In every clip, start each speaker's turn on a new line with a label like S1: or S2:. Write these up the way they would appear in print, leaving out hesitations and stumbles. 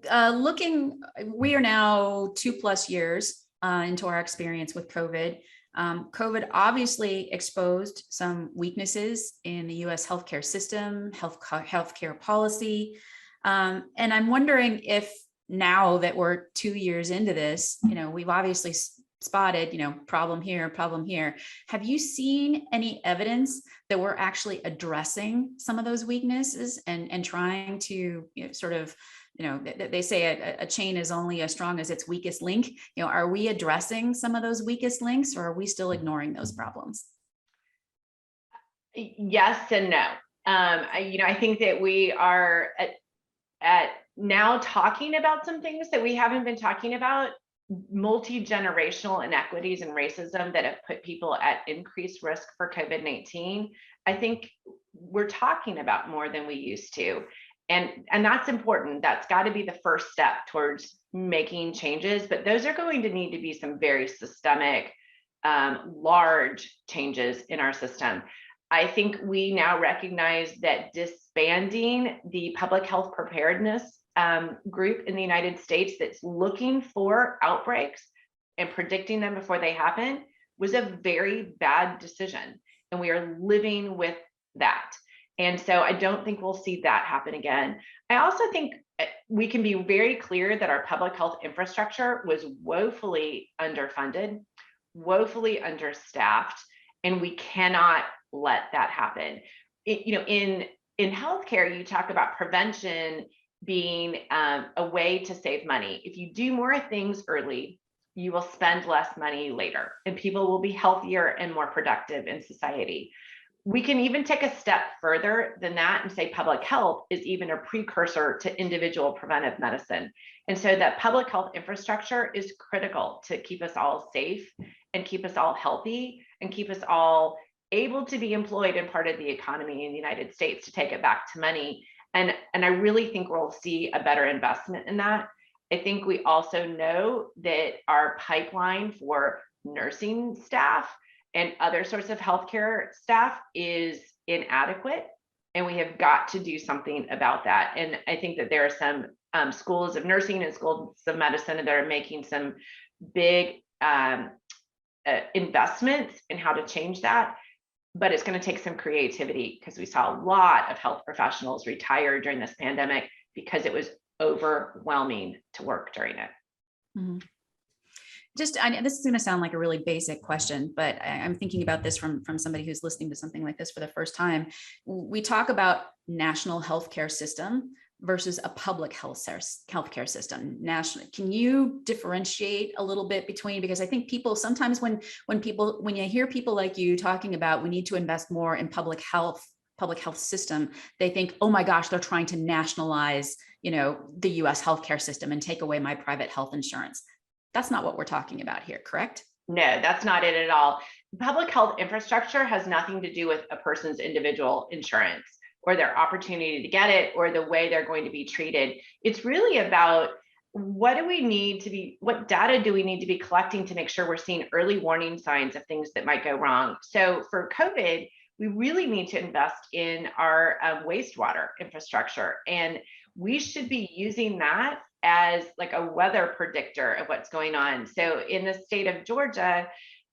S1: We are now 2+ years into our experience with COVID. COVID obviously exposed some weaknesses in the US healthcare system, healthcare policy. And I'm wondering if now that we're 2 years into this, we've obviously spotted, problem here, problem here. Have you seen any evidence that we're actually addressing some of those weaknesses and trying to sort of, they say a chain is only as strong as its weakest link. Are we addressing some of those weakest links, or are we still ignoring those problems?
S2: Yes and no. I think that we are at now talking about some things that we haven't been talking about, multi-generational inequities and racism that have put people at increased risk for COVID-19. I think we're talking about more than we used to. And that's important. That's got to be the first step towards making changes, but those are going to need to be some very systemic, large changes in our system. I think we now recognize that disbanding the public health preparedness group in the United States that's looking for outbreaks and predicting them before they happen was a very bad decision. And we are living with that. And so I don't think we'll see that happen again. I also think we can be very clear that our public health infrastructure was woefully underfunded, woefully understaffed, and we cannot let that happen. In healthcare, you talk about prevention being a way to save money. If you do more things early, you will spend less money later, and people will be healthier and more productive in society. We can even take a step further than that and say public health is even a precursor to individual preventive medicine. And so that public health infrastructure is critical to keep us all safe and keep us all healthy and keep us all able to be employed in part of the economy in the United States to take it back to money. And I really think we'll see a better investment in that. I think we also know that our pipeline for nursing staff and other sorts of healthcare staff is inadequate, and we have got to do something about that. And I think that there are some schools of nursing and schools of medicine that are making some big investments in how to change that. But it's going to take some creativity, because we saw a lot of health professionals retire during this pandemic because it was overwhelming to work during it.
S1: Mm-hmm. I know this is going to sound like a really basic question, but I'm thinking about this from somebody who's listening to something like this for the first time. We talk about national healthcare system versus a public healthcare system nationally. Can you differentiate a little bit between, because I think people sometimes when you hear people like you talking about we need to invest more in public health system, they think, oh my gosh, they're trying to nationalize, the US healthcare system and take away my private health insurance. That's not what we're talking about here, correct?
S2: No, that's not it at all. Public health infrastructure has nothing to do with a person's individual insurance or their opportunity to get it or the way they're going to be treated. It's really about what data do we need to be collecting to make sure we're seeing early warning signs of things that might go wrong. So for COVID, we really need to invest in our wastewater infrastructure, and we should be using that as like a weather predictor of what's going on. So in the state of Georgia,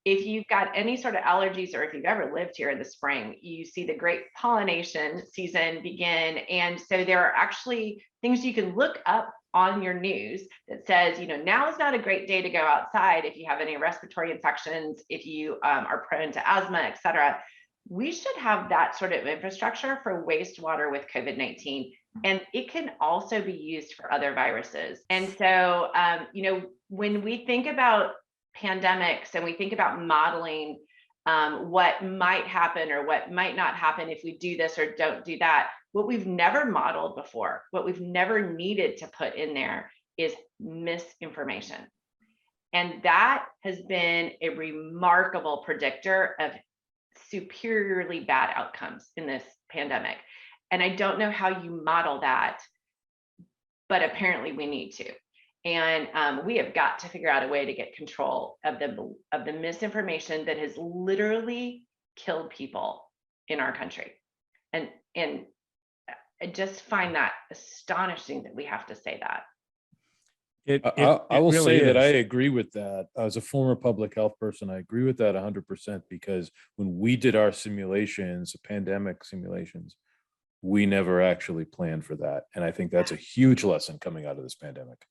S2: if you've got any sort of allergies, or if you've ever lived here in the spring, you see the great pollination season begin. And so there are actually things you can look up on your news that says, now is not a great day to go outside if you have any respiratory infections, if you are prone to asthma, et cetera. We should have that sort of infrastructure for wastewater with COVID-19. And it can also be used for other viruses. And so, when we think about pandemics and we think about modeling what might happen or what might not happen if we do this or don't do that, what we've never modeled before, what we've never needed to put in there is misinformation. And that has been a remarkable predictor of superiorly bad outcomes in this pandemic. And I don't know how you model that, but apparently we need to. And we have got to figure out a way to get control of the misinformation that has literally killed people in our country. And I just find that astonishing that we have to say that.
S3: I will
S4: really
S3: say that I
S4: is.
S3: agree with that. As a former public health person, I agree with that 100% because when we did our simulations, pandemic simulations, we never actually planned for that. And I think that's a huge lesson coming out of this pandemic.